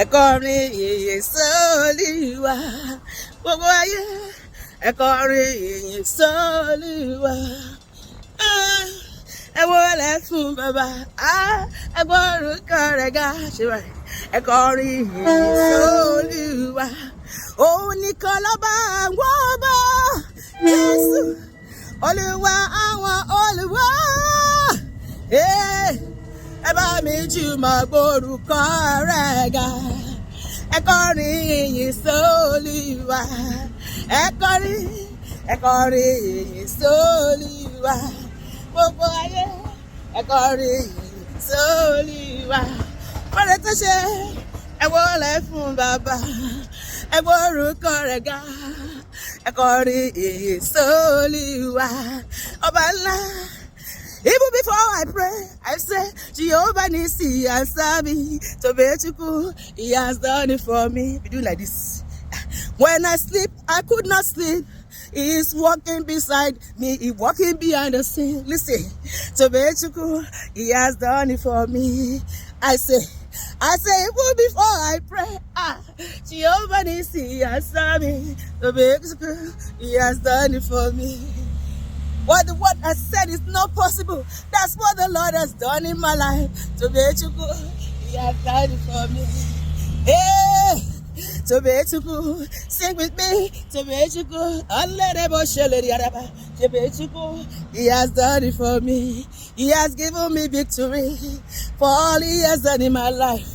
ẹ kọrin ìyìn sólúwa. Gbogbo ayé, ẹ kọrin ìyìn sólúwa. Ẹ wọlé fún bàbá, ẹ gbọ́ orúkọ rẹ̀ ga, ṣe báyìí. Ẹ kọrin ìyìn sólúwa. Òun nìkan lọ́ba àwọn ọba, Jésù, Olúwa àwọn olúwa. Ẹ bá mi jùmọ̀ gbórúkọ rẹ̀ ga. Ẹ kọrin ìyìn sólúwa. Ẹ kọrin ìyìn sólúwa. Gbogbo ayé, ẹ kọrin ìyìn sólúwa. Fọ́nrẹ́ tó ṣe, ẹ wọlé fún bàbá, ẹ gbọ́ orúkọ rẹ̀ ga. Ẹ kọrin ìyìn sólúwa. Ọba ńlá. Even before I pray, I say, Jehovah Nissi, answer me. Tobechuku, he has done it for me. We do like this. When I sleep, I could not sleep. He is walking beside me. He walking behind the scene. Listen, Tobechuku, he has done it for me. I say, even before I pray, Jehovah Nissi, answer me. Tobechuku, he has done it for me. What the word has said is not possible. That's what the Lord has done in my life. Tobechuku, he has done it for me. Hey, Tobechuku, sing with me. Tobechuku, Tobechuku, he has done it for me. He has given me victory for all he has done in my life.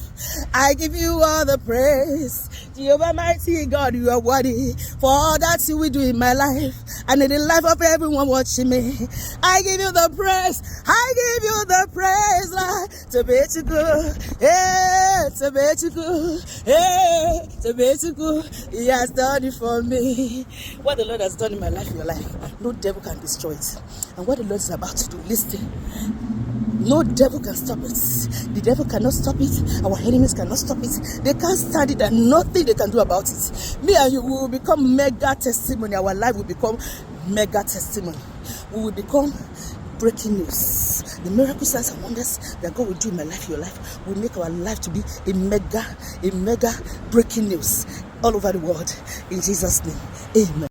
I give you all the praise. Jehovah mighty God, you are worthy for all that you will do in my life and in the life of everyone watching me. I give you the praise. I give you the praise, Lord. Tobechuku, hey, Tobechuku, hey, Tobechuku, he has done it for me. What the Lord has done in my life, your life, no devil can destroy it. And what the Lord is about to do, listen. No devil can stop it. The devil cannot stop it. Our enemies cannot stop it. They can't stand it and nothing they can do about it. Me and you will become mega testimony. Our life will become mega testimony. We will become breaking news. The miracle signs and wonders that God will do in my life, your life, will make our life to be a mega breaking news all over the world. In Jesus' name, amen.